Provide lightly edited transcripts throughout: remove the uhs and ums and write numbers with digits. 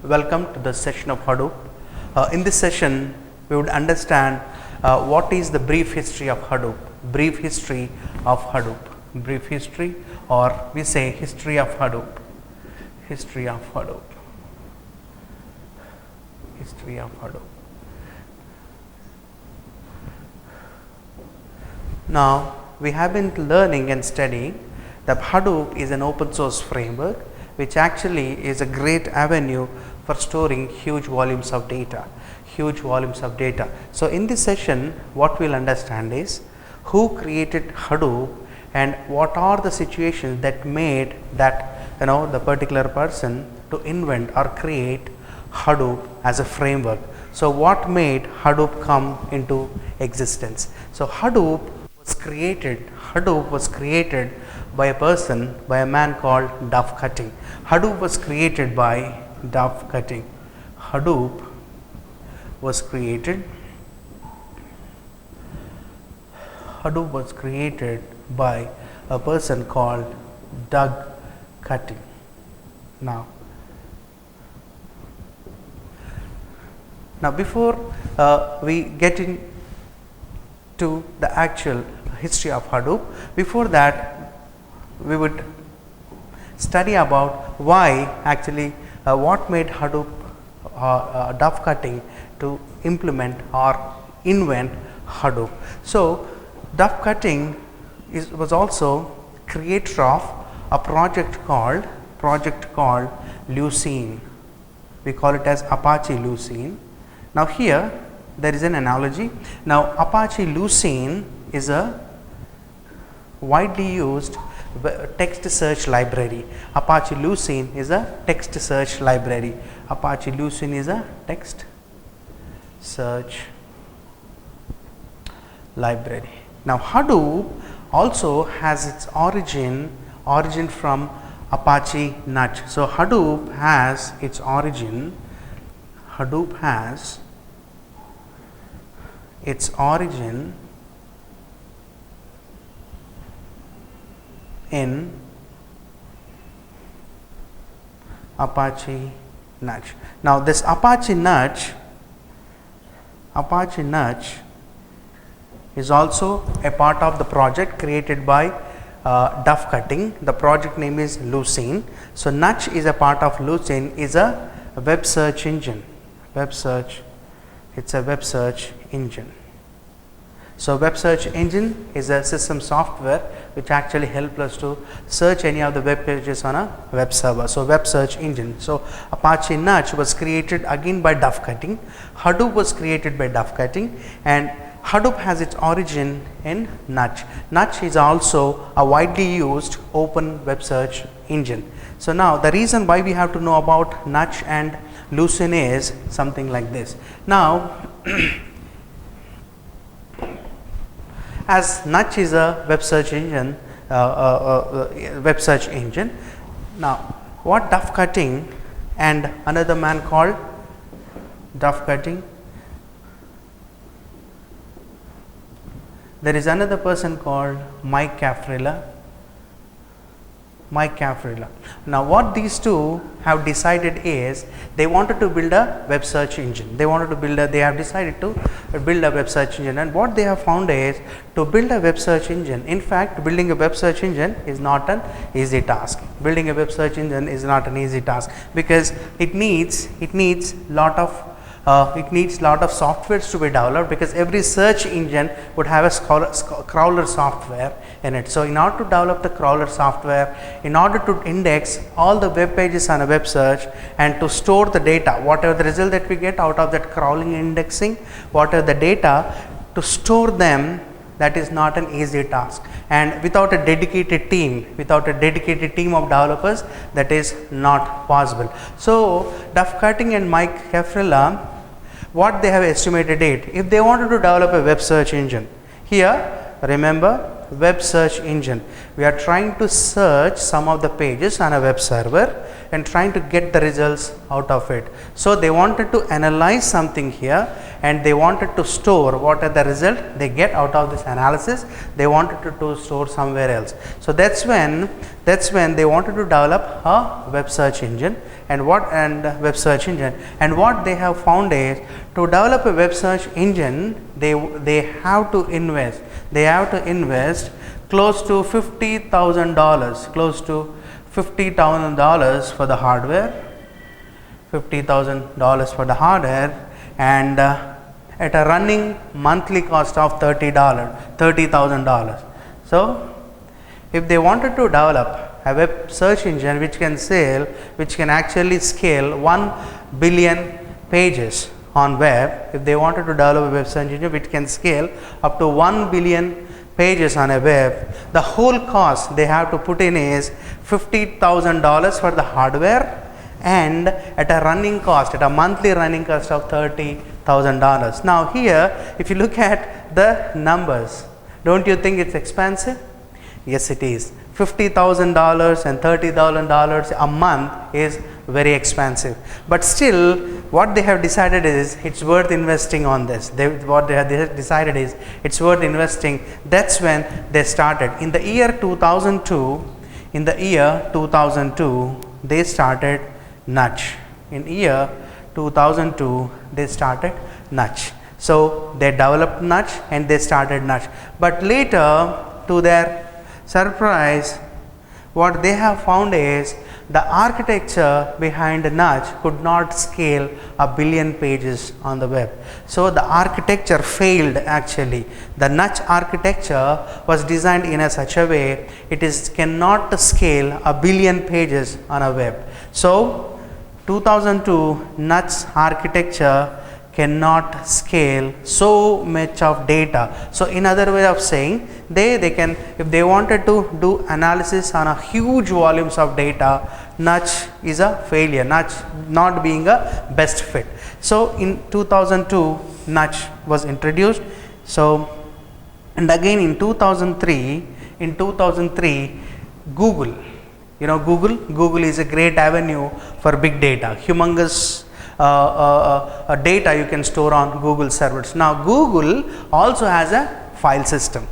Welcome to the session of Hadoop. In this session, we would understand what is the brief history of Hadoop. Brief history of Hadoop. Brief history, or we say history of Hadoop. History of Hadoop. History of Hadoop. Now, we have been learning and studying that Hadoop is an open source framework which actually is a great avenue for storing huge volumes of data. So, in this session what we will understand is who created Hadoop and what are the situations that made that the particular person to invent or create Hadoop as a framework. So, what made Hadoop come into existence? So, Hadoop was created by a person, by a man called Duff Cutting. Hadoop was created by Duff Cutting. Hadoop was created by a person called Doug Cutting. Now before we get into the actual history of Hadoop, before that we would study about why actually what made Hadoop Duff Cutting to implement or invent Hadoop. So, Duff Cutting was also creator of a project called Lucene. We call it as Apache Lucene. Now, here there is an analogy. Now, Apache Lucene is a widely used text search library. Apache Lucene is a text search library. Apache Lucene is a text search library. Now, Hadoop also has its origin from Apache Nutch. So, Hadoop has its origin in Apache Nutch. Now, this Apache Nutch is also a part of the project created by Duff Cutting. The project name is Lucene. So, Nutch is a part of Lucene, is a web search engine. It's a web search engine. So, web search engine is a system software which actually helps us to search any of the web pages on a web server. So, web search engine. So, Apache Nutch was created again by Duff Cutting. Hadoop was created by Duff Cutting, and Hadoop has its origin in Nutch. Nutch is also a widely used open web search engine. So, now the reason why we have to know about Nutch and Lucene is something like this. Now, as Nutch is a web search engine, Now, what Duff Cutting and another man called Duff Cutting, there is another person called Mike Cafarella. Now, what these two have decided is they wanted to build a web search engine. They have decided to build a web search engine, and what they have found is to build a web search engine. In fact, building a web search engine is not an easy task. Because it needs lot of softwares to be developed, because every search engine would have a crawler software in it. So, in order to develop the crawler software, in order to index all the web pages on a web search and to store the data, whatever the result that we get out of that crawling indexing, whatever the data, to store them, that is not an easy task, and without a dedicated team of developers, that is not possible. So, Duff Cutting and Mike Cafarella, what they have estimated it, if they wanted to develop a web search engine, here remember web search engine, we are trying to search some of the pages on a web server and trying to get the results out of it. So, they wanted to analyze something here and they wanted to store what are the result they get out of this analysis. They wanted to store somewhere else. So that's when they wanted to develop a web search engine. And what they have found is, to develop a web search engine, they have to invest close to $50,000 for the hardware, $50,000 for the hardware, and at a running monthly cost of $30,000. So if they wanted to develop a web search engine which can actually scale 1 billion pages on web, if they wanted to develop a web search engine which can scale up to 1 billion pages on a web, the whole cost they have to put in is $50,000 for the hardware, and at a monthly running cost of $30,000. Now here, if you look at the numbers, don't you think it's expensive? Yes, it is. $50,000 and $30,000 a month is very expensive, but still what they have decided is it's worth investing on this. What they have decided is it's worth investing. That's when they started. In the year 2002, they started Nudge. In year 2002, they started Nudge. So they developed Nudge and they started Nudge. But later, to their surprise, what they have found is the architecture behind Nudge could not scale 1 billion pages on the web. So the architecture failed actually. The Nudge architecture was designed in such a way it cannot scale 1 billion pages on a web. So 2002 Nudge architecture cannot scale so much of data. So in other way of saying, they can, if they wanted to do analysis on a huge volumes of data, Nudge is a failure, Nudge not being a best fit. So in 2002 Nudge was introduced. So and again in 2003 Google, Google is a great avenue for big data, humongous data you can store on Google servers. Now Google also has a file system.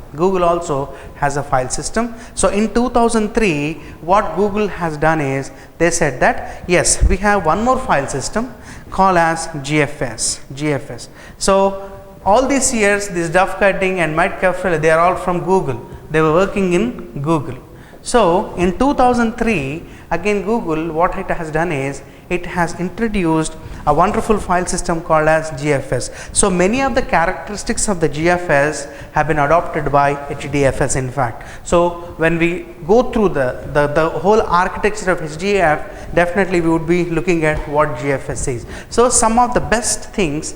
So in 2003 what Google has done is, they said that yes, we have one more file system called as GFS. So all these years, this Duff Cutting and Mike Keffer, they are all from Google. They were working in Google. So in 2003 again Google, what it has done is, it has introduced a wonderful file system called as GFS. So many of the characteristics of the GFS have been adopted by HDFS in fact. So when we go through the whole architecture of HDF, definitely we would be looking at what GFS is. So some of the best things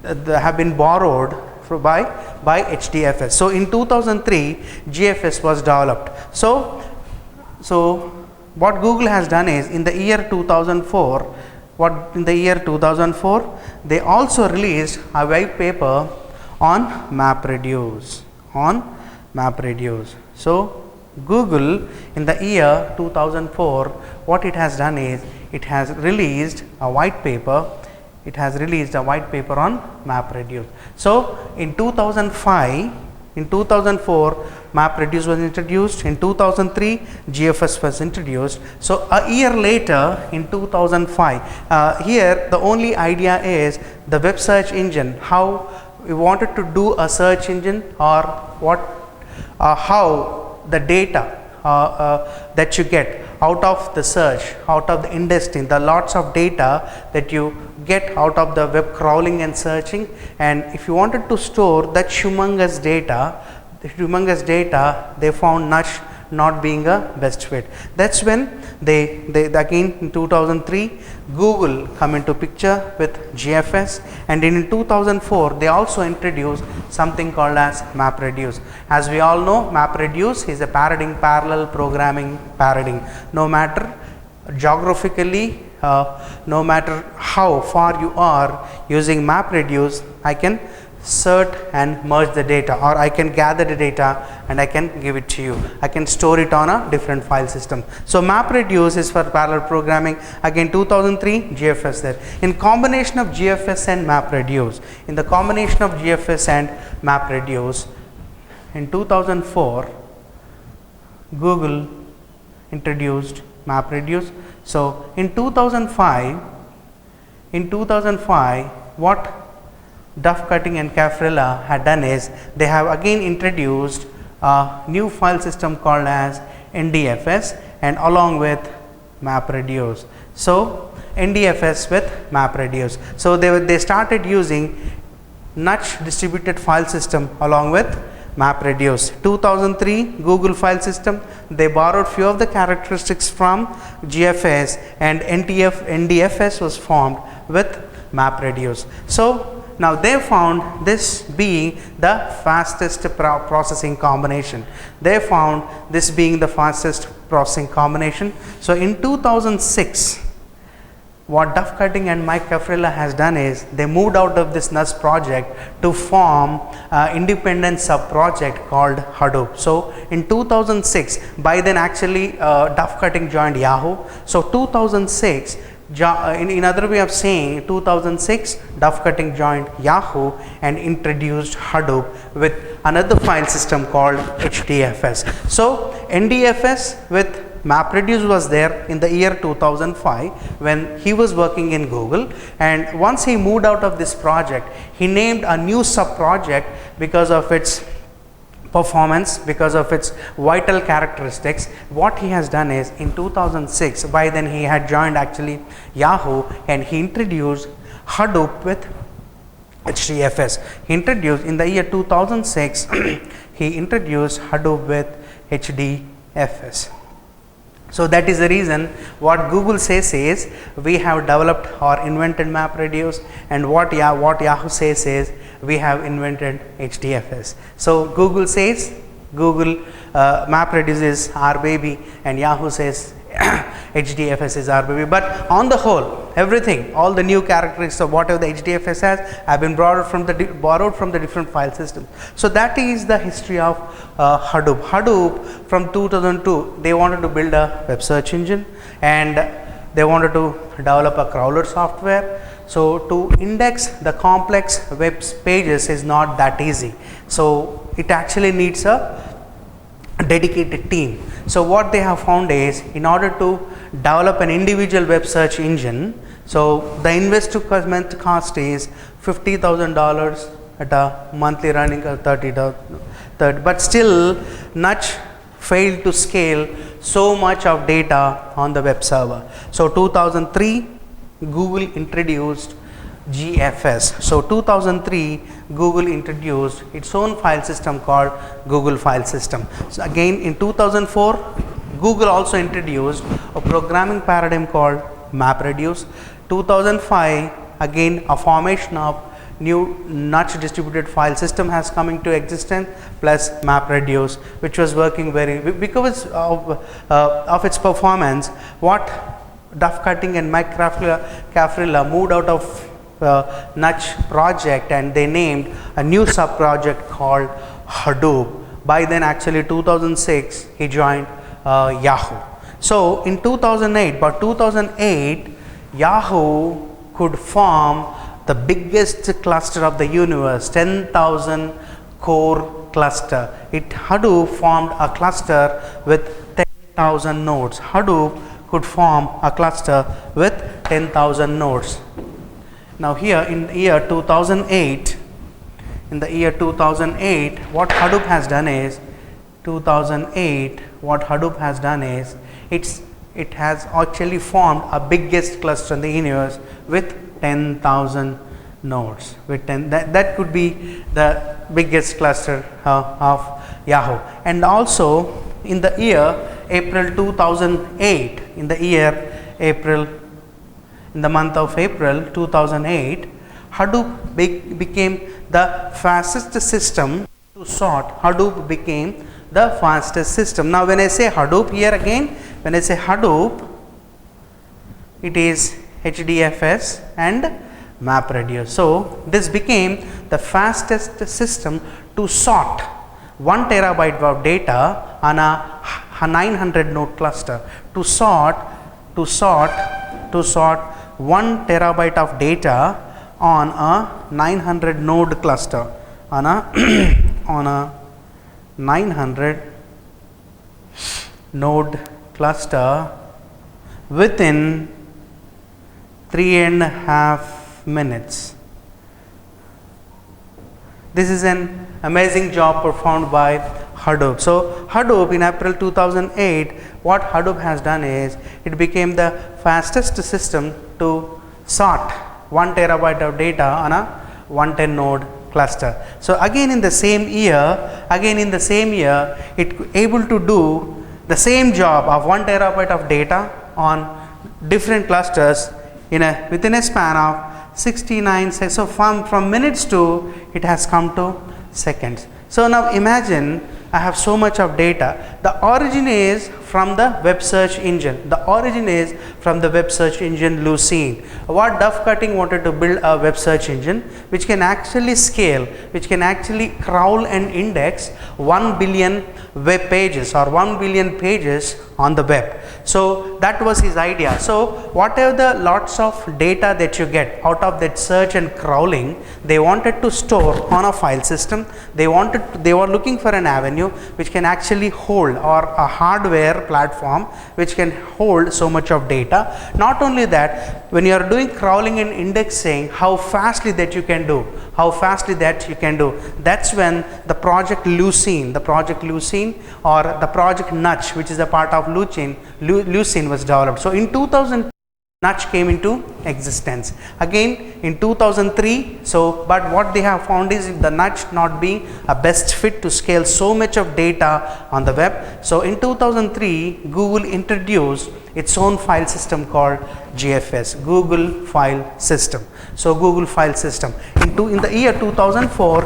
that have been borrowed by HDFS. So in 2003 GFS was developed. So what Google has done is, in the year 2004, they also released a white paper on MapReduce. So Google in the year 2004, what it has done is, it has released a white paper on MapReduce. So in 2004 MapReduce was introduced. In 2003 GFS was introduced. So a year later, in 2005, here the only idea is the web search engine, how we wanted to do a search engine, or how the data that you get out of the search, out of the indexing, the lots of data that you get out of the web crawling and searching, and if you wanted to store that humongous data, they found Nudge not being a best fit. That's when they again in 2003 Google come into picture with GFS, and in 2004 they also introduced something called as MapReduce. As we all know, MapReduce is a parallel programming paradigm. No matter geographically, no matter how far you are, using MapReduce I can insert and merge the data, or I can gather the data and I can give it to you. I can store it on a different file system. So MapReduce is for parallel programming. Again 2003 GFS there. In combination of GFS and MapReduce, in the combination of GFS and MapReduce, in 2004 Google introduced MapReduce. So in 2005 what Duff Cutting and Cafrilla had done is they have again introduced a new file system called as NDFS and along with MapReduce. So NDFS with MapReduce. So they started using Nutch distributed file system along with MapReduce. 2003 Google file system, they borrowed few of the characteristics from GFS, and NDFS was formed with MapReduce. So now they found this being the fastest processing combination. They found this being the fastest processing combination. So in 2006, what Duff Cutting and Mike Cafrilla has done is they moved out of this NUS project to form an independent sub project called Hadoop. So in 2006, by then actually Duff Cutting joined Yahoo. So 2006, in other way of saying, 2006 Duff Cutting joined Yahoo and introduced Hadoop with another file system called HDFS. So NDFS with MapReduce was there in the year 2005 when he was working in Google, and once he moved out of this project, he named a new sub project because of its performance, because of its vital characteristics. What he has done is in 2006, by then he had joined actually Yahoo, and he introduced Hadoop with HDFS. He introduced in the year 2006 he introduced Hadoop with HDFS. So that is the reason what Google says is we have developed or invented MapReduce, and what Yahoo says is we have invented HDFS. So Google says MapReduce is our baby, and Yahoo says HDFS is our baby. But on the whole, everything, all the new characteristics of whatever the HDFS has have been borrowed from the different file systems. So that is the history of Hadoop. Hadoop from 2002, they wanted to build a web search engine, and they wanted to develop a crawler software. So to index the complex web pages is not that easy. So it actually needs a dedicated team. So what they have found is, in order to develop an individual web search engine, so the investment cost is $50,000 at a monthly running of 30, but still Nutch failed to scale so much of data on the web server. So 2003 Google introduced GFS. So 2003 Google introduced its own file system called Google File System. So again in 2004 Google also introduced a programming paradigm called MapReduce. 2005 again a formation of new Nutch distributed file system has come into existence, plus MapReduce, which was working very, because of its performance. What Duff Cutting and Mike Cafrilla moved out of Nutch project, and they named a new sub project called Hadoop. By then actually 2006 he joined Yahoo. So in 2008 Yahoo could form the biggest cluster of the universe, 10,000 core cluster. Hadoop formed a cluster with 10,000 nodes. Hadoop could form a cluster with 10,000 nodes. Now here in the year 2008, what Hadoop has done is, it has actually formed a biggest cluster in the universe with 10,000 nodes. That could be the biggest cluster of Yahoo. And also in the year April 2008, in the month of April 2008, Hadoop became the fastest system to sort. Hadoop became the fastest system. Now when I say Hadoop here again, when I say Hadoop, it is HDFS and MapReduce. So this became the fastest system to sort 1 terabyte of data on a 900 node cluster. To sort 1 terabyte of data on a 900 node cluster, on a on a 900 node cluster within 3.5 minutes. This is an amazing job performed by Hadoop. So Hadoop in April 2008, what Hadoop has done is it became the fastest system to sort 1 terabyte of data on a 110 node cluster. So again in the same year, it able to do the same job of 1 terabyte of data on different clusters within a span of 69 seconds. So from minutes to it has come to seconds. So now imagine I have so much of data. The origin is from the web search engine. Lucene. What Duff Cutting wanted to build a web search engine which can actually scale, which can actually crawl and index 1 billion web pages or 1 billion pages on the web. So that was his idea. So whatever the lots of data that you get out of that search and crawling, they wanted to store on a file system. They were looking for an avenue which can actually hold, or a hardware platform which can hold so much of data. Not only that, when you are doing crawling and indexing, how fastly that you can do, that's when the project Lucene or the project Nudge, which is a part of Lucene was developed. So in 2000 Nudge came into existence again in 2003. So but what they have found is the Nudge not being a best fit to scale so much of data on the web. So in 2003 Google introduced its own file system called GFS, Google File System. So Google File System in the year 2004,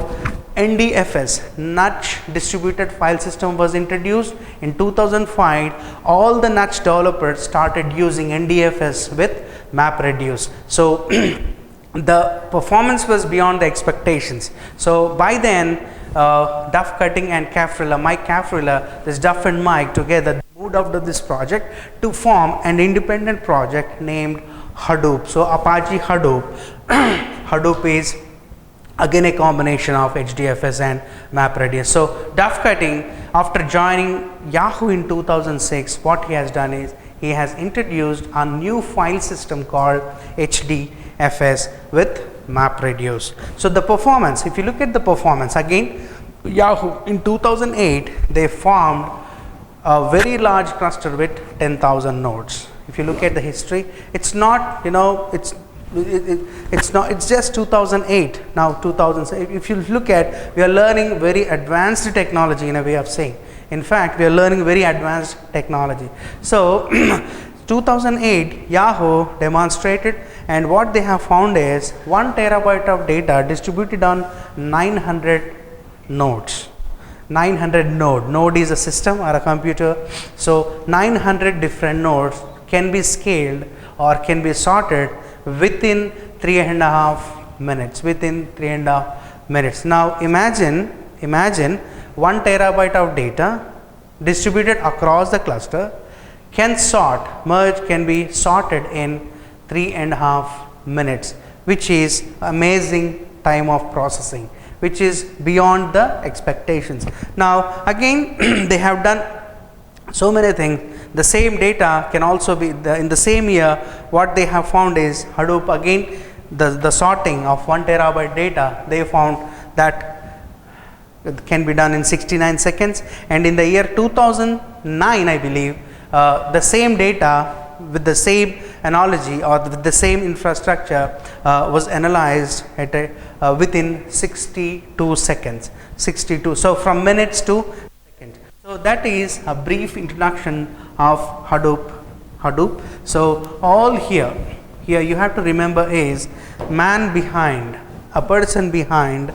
NDFS, Nudge Distributed File System, was introduced. In 2005, all the Nudge developers started using NDFS with MapReduce. So the performance was beyond the expectations. So by then, Duff Cutting and Mike Caffrilla, this Duff and Mike together moved out of this project to form an independent project named Hadoop. So Apache Hadoop. Hadoop is again a combination of HDFS and MapReduce. So Duff Cutting, after joining Yahoo in 2006, what he has done is he has introduced a new file system called HDFS with MapReduce. So the performance, if you look at the performance, again Yahoo in 2008 they formed a very large cluster with 10,000 nodes. If you look at the history, it's not, it's just 2008 now. 2008, if you look at, we are learning very advanced technology in a way of saying. In fact, we are learning very advanced technology. So 2008 Yahoo demonstrated, and what they have found is 1 terabyte of data distributed on 900 nodes. 900 node is a system or a computer. So 900 different nodes can be scaled or can be sorted within 3.5 minutes. Now imagine 1 terabyte of data distributed across the cluster can be sorted in 3.5 minutes, which is amazing time of processing, which is beyond the expectations. Now again they have done so many things. The same data can also be in the same year. What they have found is Hadoop, again the sorting of 1 terabyte data, they found that it can be done in 69 seconds. And in the year 2009, I believe, the same data with the same analogy or with the same infrastructure was analyzed at within 62 seconds. So from minutes to seconds. So that is a brief introduction of Hadoop. So all here you have to remember is a person behind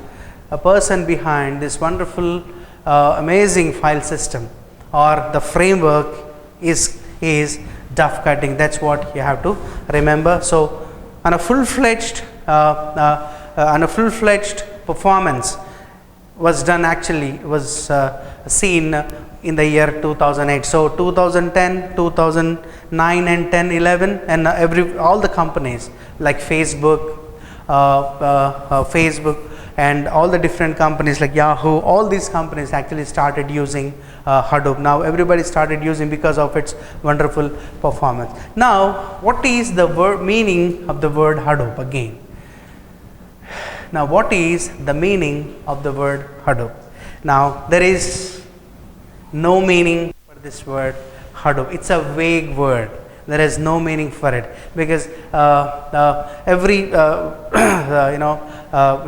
this wonderful amazing file system or the framework is Duff Cutting. That's what you have to remember. So on a full-fledged and a full-fledged performance was done, actually was seen in the year 2008. So 2010, 2009 and 10, 11 and all the companies like Facebook, and all the different companies like Yahoo, all these companies actually started using Hadoop. Now everybody started using because of its wonderful performance. Now what is the meaning of the word Hadoop again? Now what is the meaning of the word Hadoop? Now there is no meaning for this word Hadoop. It's a vague word. There is no meaning for it, because every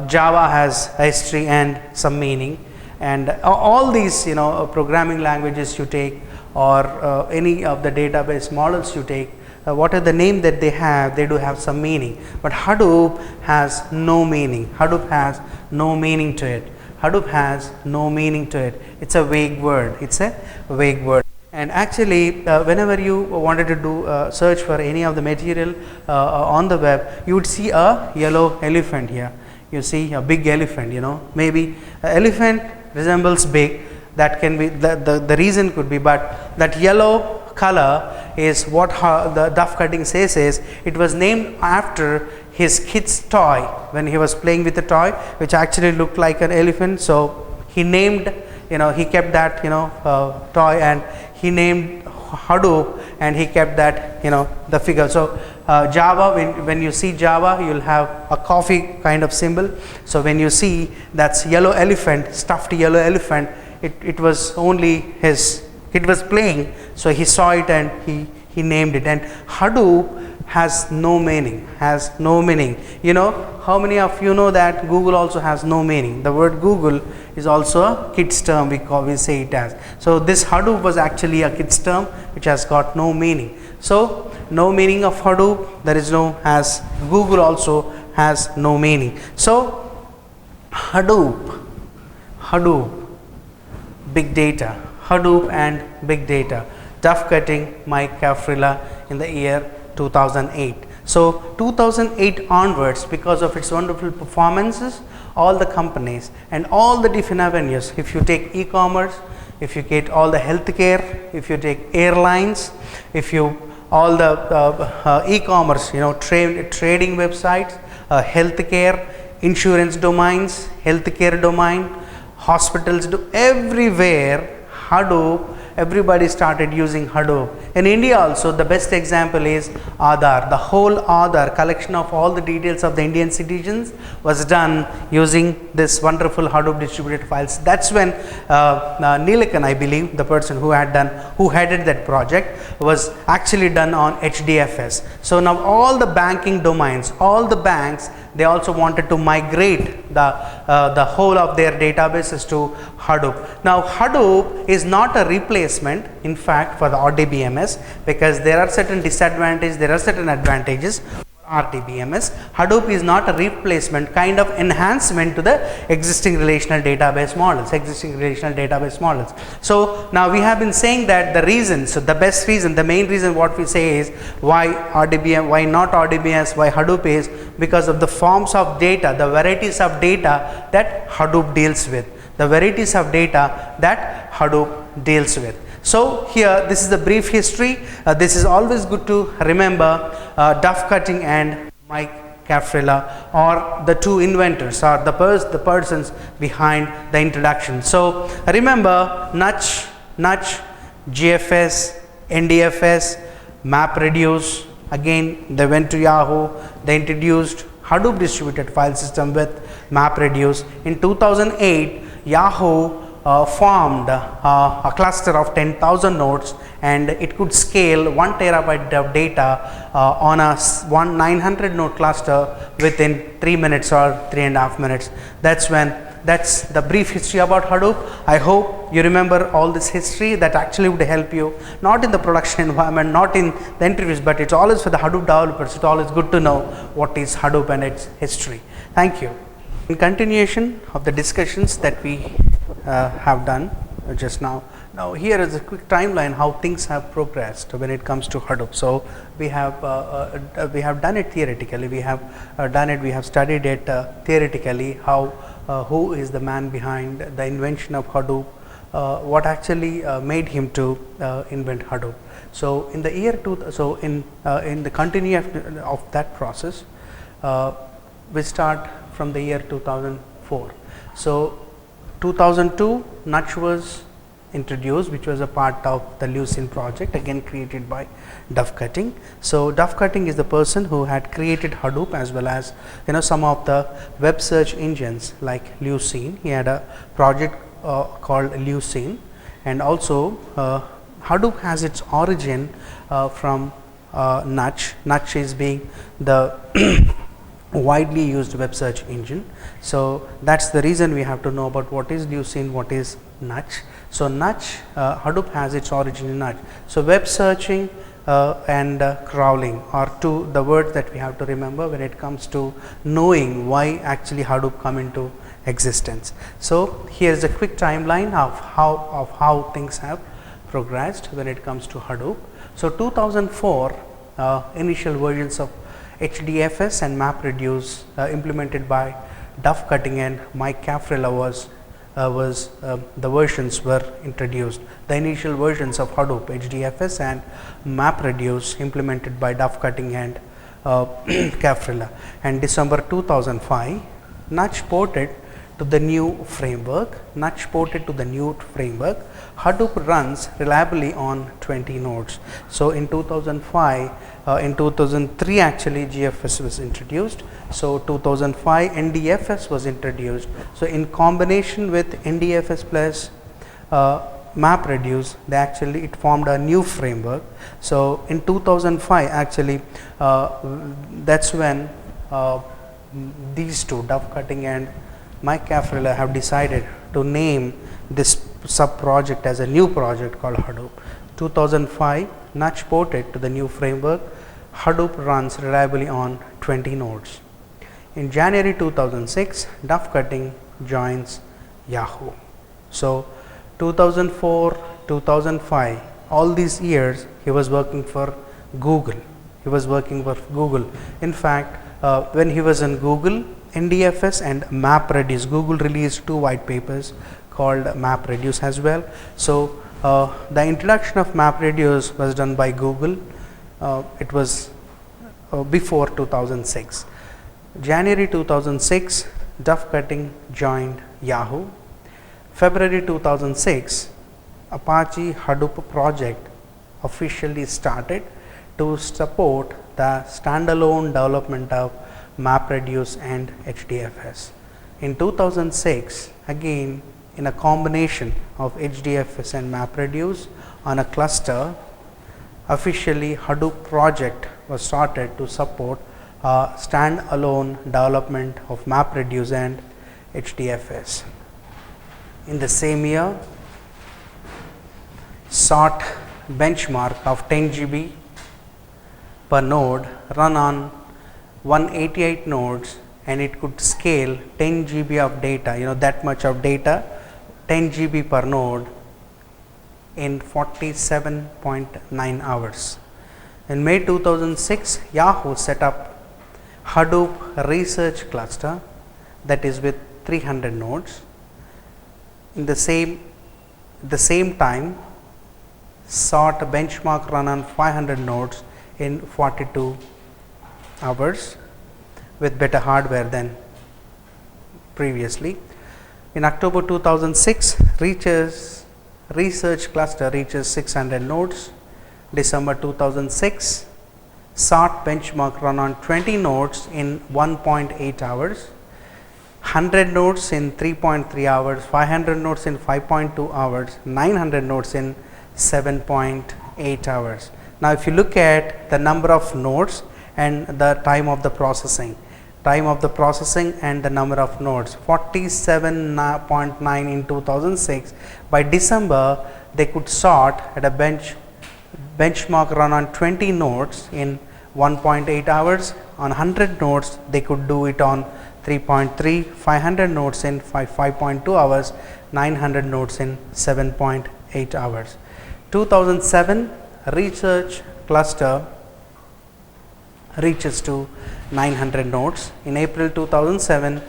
Java has history and some meaning, and all these programming languages you take, or any of the database models you take, what are the name that they have, they do have some meaning, but Hadoop has no meaning. Hadoop has no meaning to it. Hadoop has no meaning to it. It's a vague word. It's a vague word. And actually, whenever you wanted to do search for any of the material on the web, you would see a yellow elephant here. You see a big elephant, maybe elephant resembles big. That can be the reason could be, but that yellow color is what the duff cutting says is it was named after his kid's toy when he was playing with a toy which actually looked like an elephant. So he named, he kept that toy, and he named Hadoop, and he kept that the figure. So Java, when you see Java, you will have a coffee kind of symbol. So when you see that's yellow elephant, stuffed yellow elephant, it was only his kid was playing, so he saw it and he named it. And Hadoop has no meaning, how many of you know that Google also has no meaning? The word Google is also a kids term, we say it as. So this Hadoop was actually a kids term which has got no meaning. So no meaning of Hadoop, there is no, as Google also has no meaning. So Hadoop, big data, Hadoop and big data, Duff cutting, Mike Caprilla in the year 2008. So 2008 onwards, because of its wonderful performances, all the companies and all the different avenues, if you take e-commerce, if you get all the healthcare, if you take airlines, if you all the e-commerce, trading websites, healthcare, insurance domains, healthcare domain, hospitals, everywhere Hadoop, everybody started using Hadoop. In India also, the best example is Aadhaar. The whole Aadhaar collection of all the details of the Indian citizens was done using this wonderful Hadoop distributed files. That's when Neelakan, I believe, the person who headed that project, was actually done on HDFS. So now all the banking domains, all the banks, they also wanted to migrate the whole of their databases to Hadoop. Now Hadoop is not a replacement, in fact, for the RDBMS, because there are certain disadvantages, there are certain advantages. RDBMS, Hadoop is not a replacement, kind of enhancement to the existing relational database models, So now we have been saying that the reason, so the best reason, the main reason what we say is why RDBM, why not RDBMS, why Hadoop is because of the forms of data, the varieties of data that Hadoop deals with, So here, this is the brief history. This is always good to remember Duff Cutting and Mike Caprilla, or the two inventors, or the persons behind the introduction. So remember Nudge, GFS, NDFS, MapReduce. Again, they went to Yahoo. They introduced Hadoop distributed file system with MapReduce. In 2008, Yahoo formed a cluster of 10,000 nodes, and it could scale 1 terabyte of data on a 900 node cluster within 3 minutes or 3.5 minutes. That's the brief history about Hadoop. I hope you remember all this history. That actually would help you, not in the production environment, not in the interviews, but it's always for the Hadoop developers. It's always good to know what is Hadoop and its history. Thank you. In continuation of the discussions that we have done just now, Now here is a quick timeline how things have progressed when it comes to Hadoop. So we have done it theoretically. We have done it. We have studied it theoretically. How who is the man behind the invention of Hadoop? What actually made him to invent Hadoop? So in the year in the continuation of that process, we start from the year 2004. So 2002, Nutch was introduced, which was a part of the Lucene project, again created by Duff Cutting. So Duff Cutting is the person who had created Hadoop, as well as some of the web search engines like Lucene. He had a project called Lucene, and also Hadoop has its origin from Nutch. Nutch is being the widely used web search engine. So that's the reason we have to know about what is Lucene, what is Nutch. So Nutch, Hadoop has its origin in Nutch. So web searching and crawling are two the words that we have to remember when it comes to knowing why actually Hadoop come into existence. So here is a quick timeline of how things have progressed when it comes to Hadoop. So 2004, initial versions of HDFS and MapReduce implemented by Duff Cutting and Mike Caffrella the versions were introduced. The initial versions of Hadoop, HDFS and MapReduce, implemented by Duff Cutting and Caffrella. And December 2005, Nutch ported to the new framework. Hadoop runs reliably on 20 nodes. So in 2005, in 2003 actually GFS was introduced. So 2005 NDFS was introduced. So in combination with NDFS plus MapReduce, it formed a new framework. So in 2005 actually that's when these two, Duff Cutting and Mike Caffrella, have decided to name this sub project as a new project called Hadoop. 2005, Nutch ported to the new framework. Hadoop runs reliably on 20 nodes. In January 2006, Duff Cutting joins Yahoo. So 2004, 2005, all these years he was working for Google. In fact, when he was in Google, NDFS and MapReduce, Google released two white papers called MapReduce as well. So the introduction of MapReduce was done by Google. It was before 2006. January 2006, Duff Cutting joined Yahoo. February 2006, Apache Hadoop project officially started to support the standalone development of MapReduce and HDFS. In 2006, again in a combination of HDFS and MapReduce on a cluster, officially Hadoop project was started to support standalone development of MapReduce and HDFS. In the same year, sought benchmark of 10 GB per node run on 188 nodes, and it could scale 10 GB of data, that much of data, 10 GB per node in 47.9 hours. In May 2006, Yahoo set up Hadoop research cluster that is with 300 nodes. In the same time, sought a benchmark run on 500 nodes in 42 hours with better hardware than previously. In October 2006, research cluster reaches 600 nodes. December 2006, sought benchmark run on 20 nodes in 1.8 hours, 100 nodes in 3.3 hours, 500 nodes in 5.2 hours, 900 nodes in 7.8 hours. Now, if you look at the number of nodes and the time of the processing and the number of nodes, 47.9 in 2006. By December, they could sort at a benchmark run on 20 nodes in 1.8 hours. On 100 nodes, they could do it on 3.3, 500 nodes in 5.2 hours, 900 nodes in 7.8 8 hours. 2007 research cluster reaches to 900 nodes. In April 2007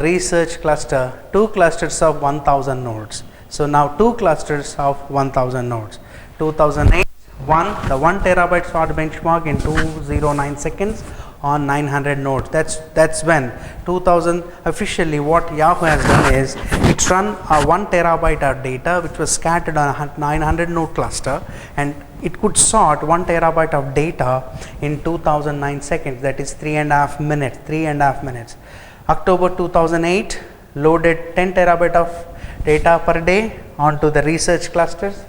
research cluster, 2 clusters of 1000 nodes. So now 2 clusters of 1000 nodes. 2008 the 1 terabyte sort benchmark in 209 seconds on 900 nodes. That's when 2000 officially what Yahoo has done is it run a 1 terabyte of data which was scattered on a 900 node cluster, and it could sort 1 terabyte of data in 2009 seconds, that is 3.5 minutes. October 2008 loaded 10 terabyte of data per day onto the research clusters.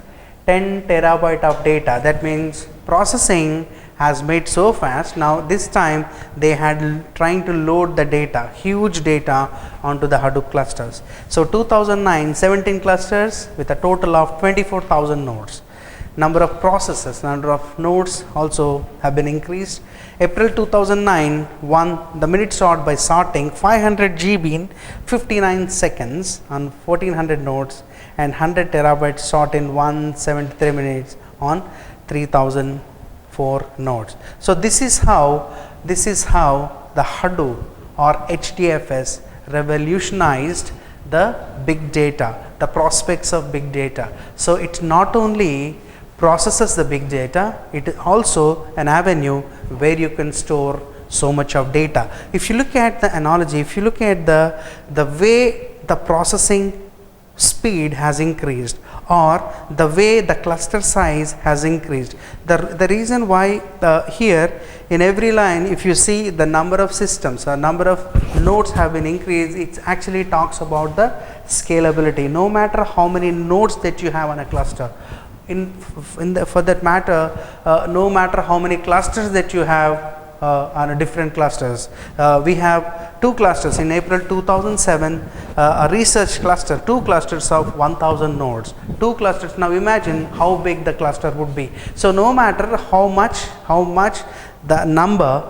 10 terabyte of data, that means processing has made so fast. Now this time they had trying to load the data, huge data onto the Hadoop clusters. So 2009 17 clusters with a total of 24,000 nodes. Number of processes, number of nodes also have been increased. April 2009 the minute sort by sorting 500 GB in 59 seconds on 1400 nodes, and 100 terabytes sort in 173 minutes on 3004 nodes. So this is how the Hadoop or HDFS revolutionized the big data, the prospects of big data. So it not only processes the big data, it is also an avenue where you can store so much of data. If you look at the analogy, if you look at the way the processing speed has increased, or the way the cluster size has increased, the reason why here in every line if you see the number of systems or number of nodes have been increased, it actually talks about the scalability. No matter how many nodes that you have on a cluster, for that matter, no matter how many clusters that you have on different clusters. We have 2 clusters in April 2007, a research cluster, 2 clusters of 1000 nodes, 2 clusters. Now imagine how big the cluster would be. So no matter how much the number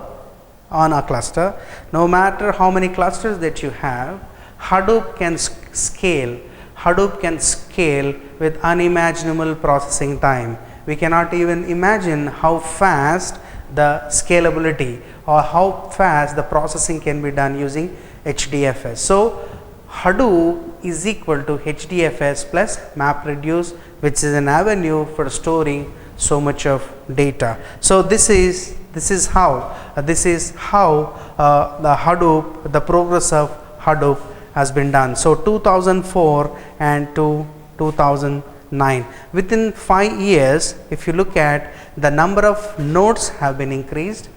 on a cluster, no matter how many clusters that you have, Hadoop can scale. Hadoop can scale with unimaginable processing time. We cannot even imagine how fast the scalability or how fast the processing can be done using HDFS. So Hadoop is equal to HDFS plus MapReduce, which is an avenue for storing so much of data. So this is how the Hadoop, the progress of Hadoop has been done. So 2004 and to 2009, within 5 years, if you look at the number of nodes have been increased,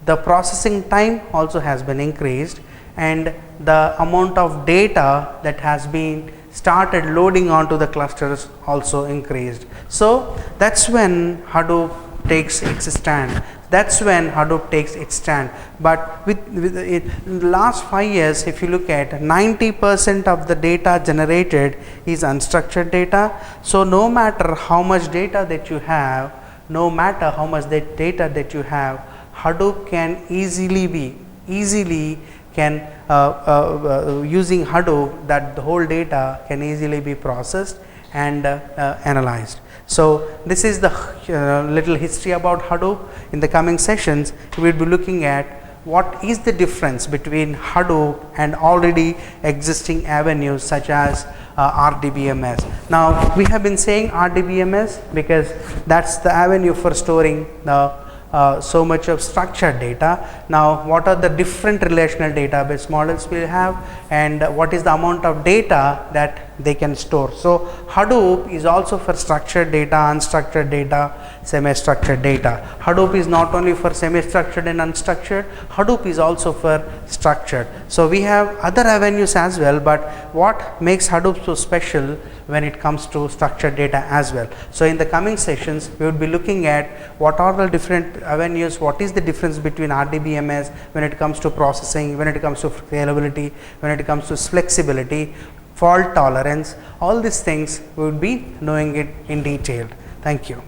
the processing time also has been increased, and the amount of data that has been started loading onto the clusters also increased. So that's when Hadoop takes its stand. That's when Hadoop takes its stand. But with it, in the last 5 years, if you look at 90% of the data generated is unstructured data. So no matter how much data that you have, no matter how much data that you have, Hadoop can easily using Hadoop, that the whole data can easily be processed and analyzed. So this is the little history about Hadoop. In the coming sessions, we will be looking at what is the difference between Hadoop and already existing avenues such as RDBMS. Now we have been saying RDBMS because that's the avenue for storing so much of structured data. Now what are the different relational database models we have, and what is the amount of data that they can store. So Hadoop is also for structured data, unstructured data, semi-structured data. Hadoop is not only for semi-structured and unstructured, Hadoop is also for structured. So we have other avenues as well, but what makes Hadoop so special when it comes to structured data as well. So in the coming sessions, we will be looking at what are the different avenues, what is the difference between RDBMS when it comes to processing, when it comes to scalability, when it comes to flexibility, fault tolerance. All these things we will be knowing it in detail. Thank you.